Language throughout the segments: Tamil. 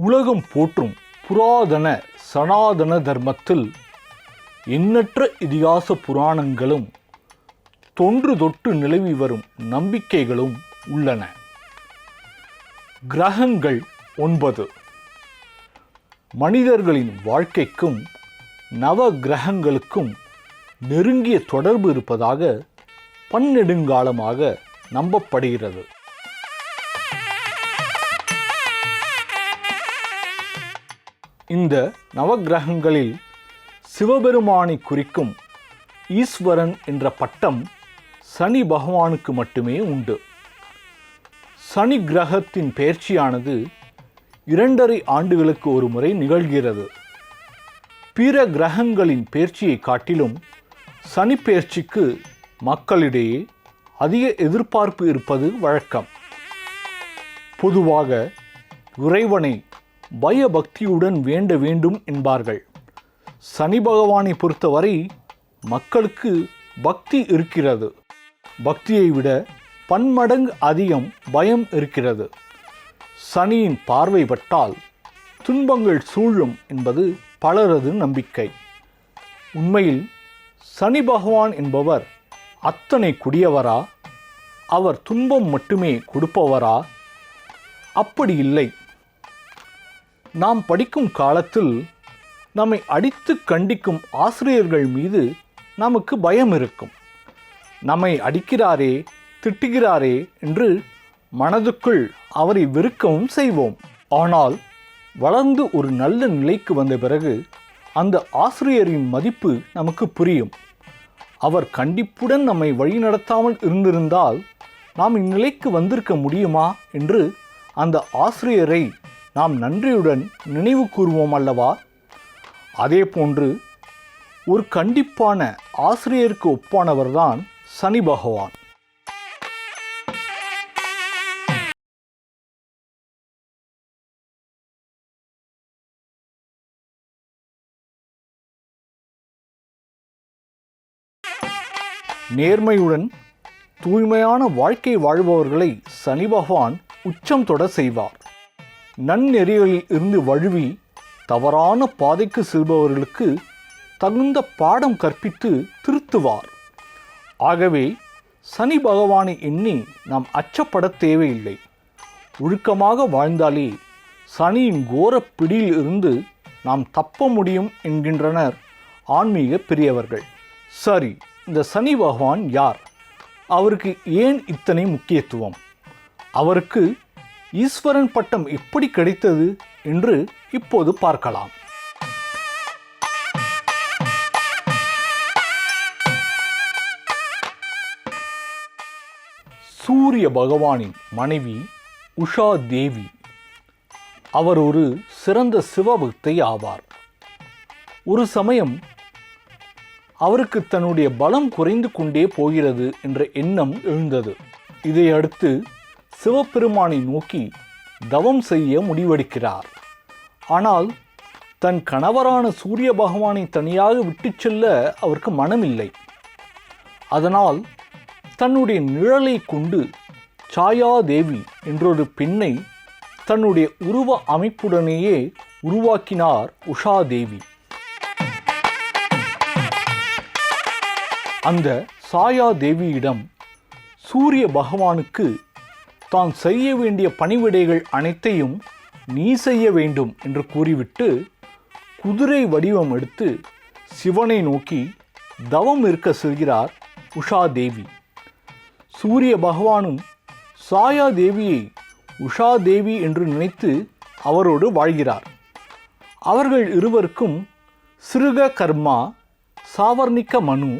உலகம் போற்றும் புராதன சனாதன தர்மத்தில் எண்ணற்ற இதிகாச புராணங்களும் தொன்று தொட்டு நிலவி வரும் நம்பிக்கைகளும் உள்ளன. கிரகங்கள் 9. மனிதர்களின் வாழ்க்கைக்கும் நவ கிரகங்களுக்கும் நெருங்கிய தொடர்பு இருப்பதாக பன்னெடுங்காலமாக நம்பப்படுகிறது. இந்த நவகிரகங்களில் சிவபெருமானை குறிக்கும் ஈஸ்வரன் என்ற பட்டம் சனி பகவானுக்கு மட்டுமே உண்டு. சனி கிரகத்தின் பெயர்ச்சியானது 2.5 ஆண்டுகளுக்கு ஒரு முறை நிகழ்கிறது. பிற கிரகங்களின் பெயர்ச்சியை காட்டிலும் சனி பெயர்ச்சிக்கு மக்களிடையே அதிக எதிர்பார்ப்பு இருப்பது வழக்கம். பொதுவாக இறைவனை பயபக்தியுடன் வேண்ட வேண்டும் என்பார்கள். சனி பகவானை பொறுத்தவரை மக்களுக்கு பக்தி இருக்கிறது. பக்தியை விட பன்மடங்கு அதிகம் பயம் இருக்கிறது. சனியின் பார்வை பட்டால் துன்பங்கள் சூழும் என்பது பலரது நம்பிக்கை. உண்மையில் சனி பகவான் என்பவர் அத்தனை கொடியவரா? அவர் துன்பம் மட்டுமே கொடுப்பவரா? அப்படி இல்லை. நாம் படிக்கும் காலத்தில் நம்மை அடித்து கண்டிக்கும் ஆசிரியர்கள் மீது நமக்கு பயம் இருக்கும். நம்மை அடிக்கிறாரே, திட்டுகிறாரே என்று மனதுக்குள் அவரை வெறுக்கவும் செய்வோம். ஆனால் வளர்ந்து ஒரு நல்ல நிலைக்கு வந்த பிறகு அந்த ஆசிரியரின் மதிப்பு நமக்கு புரியும். அவர் கண்டிப்புடன் நம்மை வழிநடத்தாமல் இருந்திருந்தால் நாம் இந்நிலைக்கு வந்திருக்க முடியுமா என்று அந்த ஆசிரியரை நாம் நன்றியுடன் நினைவு கூறுவோம் அல்லவா? அதே போன்று ஒரு கண்டிப்பான ஆசிரியருக்கு ஒப்பானவர்தான் சனி பகவான். நேர்மையுடன் தூய்மையான வாழ்க்கை வாழ்பவர்களை சனி பகவான் உச்சம் தொட செய்வார். நன்னெறிகளில் இருந்து வழுவி தவறான பாதைக்கு செல்பவர்களுக்கு தகுந்த பாடம் கற்பித்து திருத்துவார். ஆகவே சனி பகவானை எண்ணி நாம் அச்சப்பட தேவையில்லை. ஒழுக்கமாக வாழ்ந்தாலே சனியின் கோர பிடியில் இருந்து நாம் தப்ப முடியும் என்கின்றனர் ஆன்மீக பெரியவர்கள். சரி, இந்த சனி பகவான் யார்? அவருக்கு ஏன் இத்தனை முக்கியத்துவம்? அவருக்கு ஈஸ்வரன் பட்டம் எப்படி கிடைத்தது என்று இப்போது பார்க்கலாம். சூரிய பகவானின் மனைவி உஷா தேவி. அவர் ஒரு சிறந்த சிவபக்தை ஆவார். ஒரு சமயம் அவருக்கு தன்னுடைய பலம் குறைந்து கொண்டே போகிறது என்ற எண்ணம் எழுந்தது. இதையடுத்து சிவபெருமானை நோக்கி தவம் செய்ய முடிவெடுக்கிறார். ஆனால் தன் கணவரான சூரிய பகவானை தனியாக விட்டு செல்ல அவருக்கு மனமில்லை. அதனால் தன்னுடைய நிழலை கொண்டு சாயாதேவி என்றொரு பெண்ணை தன்னுடைய உருவ அமைப்புடனேயே உருவாக்கினார் உஷாதேவி. அந்த சாயாதேவியிடம் சூரிய பகவானுக்கு தான் செய்ய வேண்டிய பணிவிடைகள் அனைத்தையும் நீ செய்ய வேண்டும் என்று கூறிவிட்டு குதிரை வடிவம் எடுத்து சிவனை நோக்கி தவம் இருக்க செல்கிறார் உஷாதேவி. சூரிய பகவானும் சாயாதேவியை உஷாதேவி என்று நினைத்து அவரோடு வாழ்கிறார். அவர்கள் இருவருக்கும் சிருக கர்மா, சாவர்ணிக மனு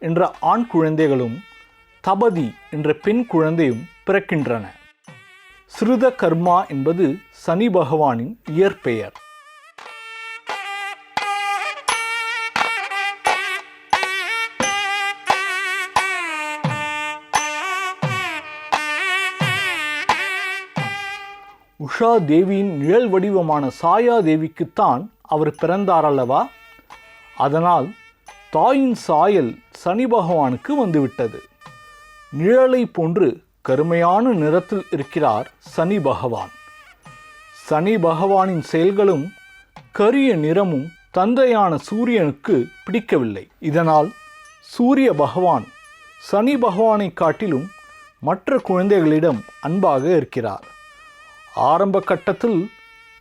என்ற ஆண் குழந்தைகளும் தபதி என்ற பெண் குழந்தையும் பிறக்கின்றன. சிருத கர்மா என்பது சனி பகவானின் இயற்பெயர். உஷா தேவியின் நிழல் வடிவமான சாயா தேவிக்குத்தான் அவர் பிறந்தார் அல்லவா? அதனால் தாயின் சாயல் சனி பகவானுக்கு வந்துவிட்டது. நிழலை போன்று கருமையான நிறத்தில் இருக்கிறார் சனி பகவான். சனி பகவானின் செயல்களும் கரிய நிறமும் தந்தையான சூரியனுக்கு பிடிக்கவில்லை. இதனால் சூரிய பகவான் சனி பகவானை காட்டிலும் மற்ற குழந்தைகளிடம் அன்பாக இருக்கிறார். ஆரம்ப கட்டத்தில்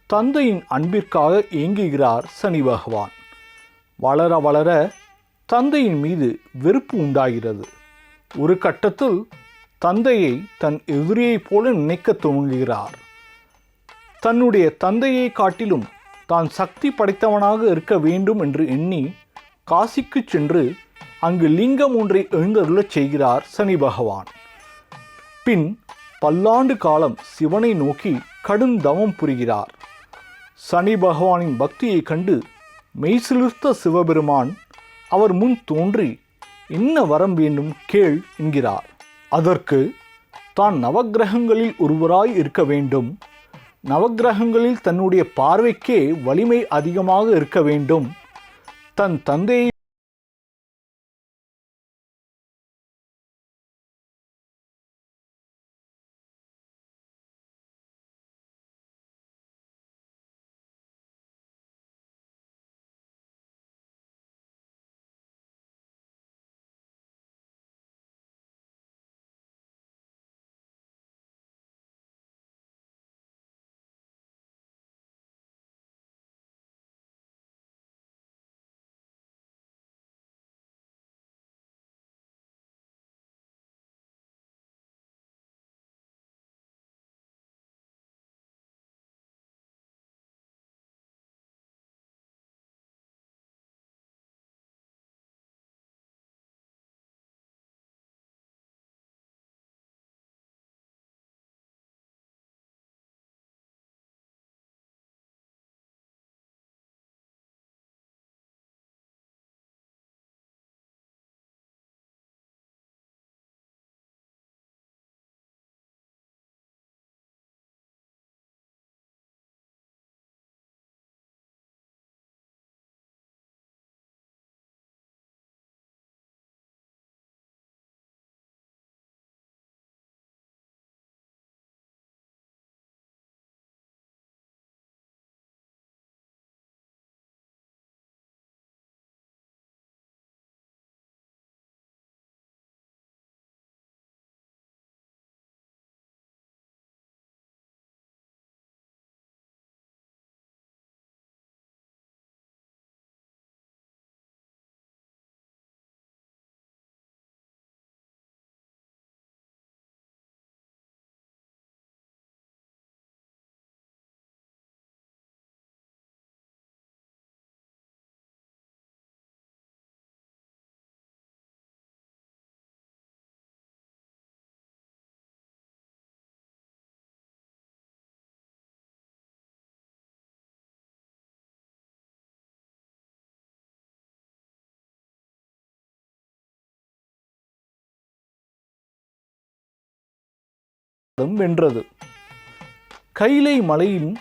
தந்தையின் அன்பிற்காக ஏங்குகிறார் சனி பகவான். வளர வளர தந்தையின் மீது வெறுப்பு உண்டாகிறது. ஒரு கட்டத்தில் தந்தையை தன் எதிரியைப் போல நினைக்க துவங்குகிறார். தன்னுடைய தந்தையை காட்டிலும் தான் சக்தி படைத்தவனாக இருக்க வேண்டும் என்று எண்ணி காசிக்கு சென்று அங்கு லிங்கம் ஒன்றை எழுந்தருளச் செய்கிறார் சனி பகவான். பின் பல்லாண்டு காலம் சிவனை நோக்கி கடும் தவம் புரிகிறார். சனி பகவானின் பக்தியை கண்டு மெய்சிலிர்த்த சிவபெருமான் அவர் முன் தோன்றி என்ன வரம் வேண்டும் கேள் என்கிறார். அதற்கு தான் நவக்கிரகங்களில் ஒருவராய் இருக்க வேண்டும், நவக்கிரகங்களில் தன்னுடைய பார்வைக்கே வலிமை அதிகமாக இருக்க வேண்டும், தன் தந்தையை வென்றது. கைலை மலையின்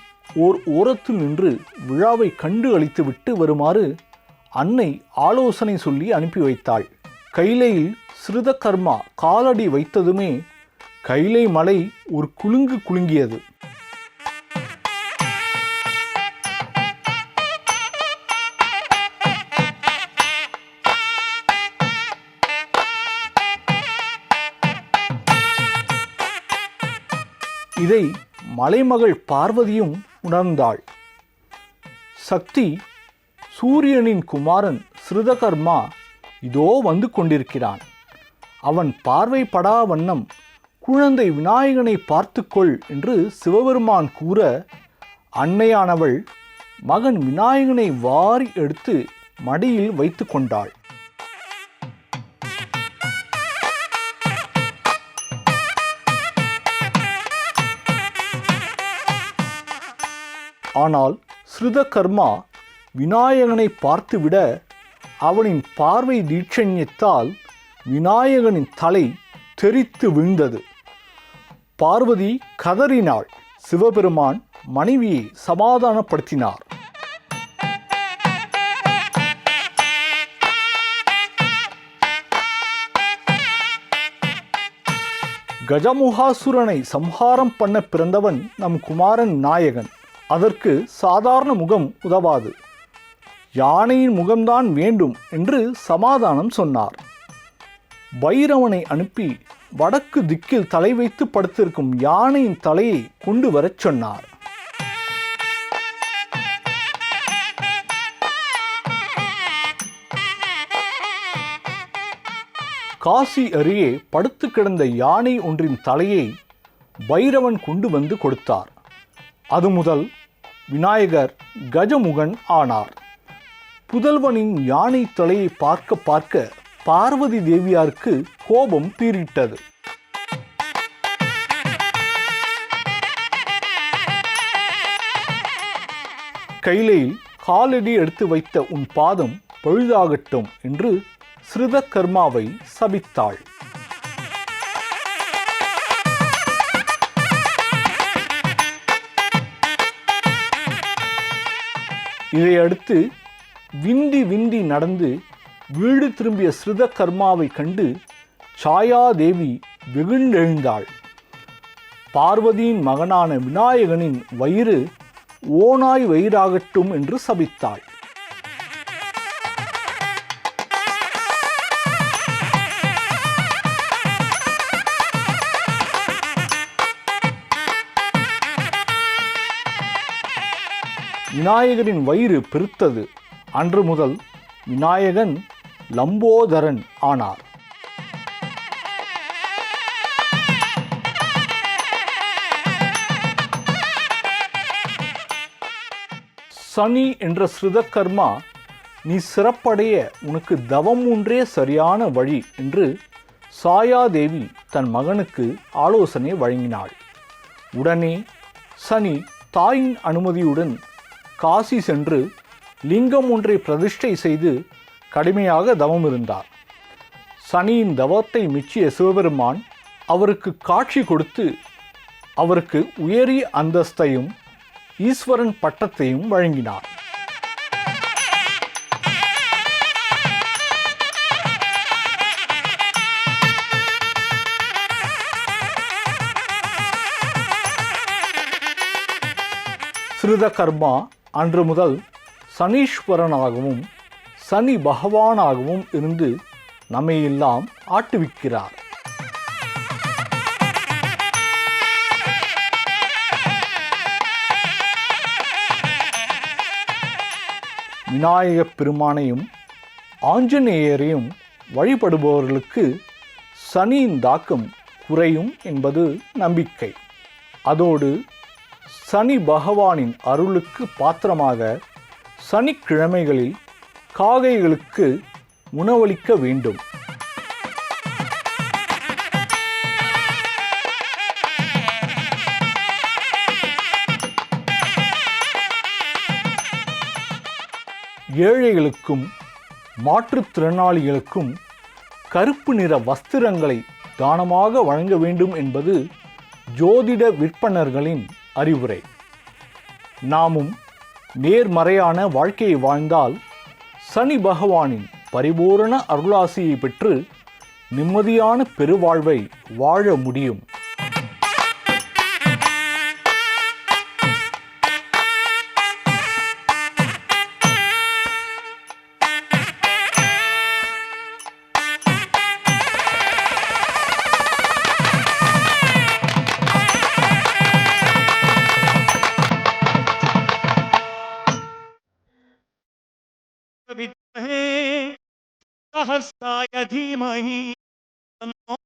ஓர் ஓரத்தில் நின்று விழாவை கண்டு அளித்துவிட்டு வருமாறு அன்னை ஆலோசனை சொல்லி அனுப்பி வைத்தாள். கைலையில் ஸ்ருதகர்மா காலடி வைத்ததுமே கைலை மலை ஒரு குலுங்கு குலுங்கியது. இதை மலைமகள் பார்வதியும் உணர்ந்தாள். சக்தி, சூரியனின் குமாரன் ஸ்ருதகர்மா இதோ வந்து கொண்டிருக்கிறான், அவன் பார்வைப்படா வண்ணம் குழந்தை விநாயகனை பார்த்துக்கொள் என்று சிவபெருமான் கூற அன்னையானவள் மகன் விநாயகனை வாரி எடுத்து மடியில் வைத்து கொண்டாள். ஆனால் ஸ்ருதகர்மா விநாயகனை பார்த்துவிட அவனின் பார்வை தீட்சண்யத்தால் விநாயகனின் தலை தெறித்து விழுந்தது. பார்வதி கதறினாள். சிவபெருமான் மனைவியை சமாதானப்படுத்தினார். கஜமுகாசுரனை சம்ஹாரம் பண்ண பிறந்தவன் நம் குமாரன் நாயகன். அதற்கு சாதாரண முகம் உதவாது, யானையின் முகம்தான் வேண்டும் என்று சமாதானம் சொன்னார். பைரவனை அனுப்பி வடக்கு திக்கில் தலை வைத்து படுத்திருக்கும் யானையின் தலையை கொண்டு வரச் சொன்னார். காசி அருகே படுத்து கிடந்த யானை ஒன்றின் தலையை பைரவன் கொண்டு வந்து கொடுத்தார். அது முதல் விநாயகர் கஜமுகன் ஆனார். புதல்வனின் யானை தலையை பார்க்க பார்க்க பார்வதி தேவியாருக்கு கோபம் பீறிட்டது. கைலையில் காலடி எடுத்து வைத்த உன் பாதம் பழுதாகட்டும் என்று ஸ்ருதகர்மாவை சபித்தாள். இதையடுத்து விந்தி விந்தி நடந்து வீடு திரும்பிய ஸ்ருதகர்மாவை கண்டு சாயாதேவி வெகுண்டெழுந்தாள். பார்வதியின் மகனான விநாயகனின் வயிறு ஓநாய் வயிறாகட்டும் என்று சபித்தாள். விநாயகரின் வயிறு பெருத்தது. அன்று முதல் விநாயகன் லம்போதரன் ஆனார். சனி என்ற ஸ்ருதகர்மா, நீ சிறப்படைய உனக்கு தவம் ஒன்றே சரியான வழி என்று சாயாதேவி தன் மகனுக்கு ஆலோசனை வழங்கினாள். உடனே சனி தாயின் அனுமதியுடன் காசி சென்று லிங்கம் ஒன்றை பிரதிஷ்டை செய்து கடுமையாக தவம் இருந்தார். சனியின் தவத்தை மெச்சிய சிவபெருமான் அவருக்கு காட்சி கொடுத்து அவருக்கு உயரிய அந்தஸ்தையும் ஈஸ்வரன் பட்டத்தையும் வழங்கினார். ஸ்ருதகர்மா அன்று முதல் சனீஸ்வரனாகவும் சனி பகவானாகவும் இருந்து நம்மையெல்லாம் ஆட்டுவிக்கிறார். விநாயகப் பெருமானையும் ஆஞ்சநேயரையும் வழிபடுபவர்களுக்கு சனியின் தாக்கம் குறையும் என்பது நம்பிக்கை. அதோடு சனி பகவானின் அருளுக்கு பாத்திரமாக சனிக்கிழமைகளில் காகைகளுக்கு உணவளிக்க வேண்டும். ஏழைகளுக்கும் மாற்றுத்திறனாளிகளுக்கும் கருப்பு நிற வஸ்திரங்களை தானமாக வழங்க வேண்டும் என்பது ஜோதிட விற்பனர்களின் அறிவுரை. நாமும் நேர்மறையான வாழ்க்கையை வாழ்ந்தால் சனி பகவானின் பரிபூரண அருளாசியை பெற்று நிம்மதியான பெருவாழ்வை வாழ முடியும். सहस्राय धीमहि तन्नो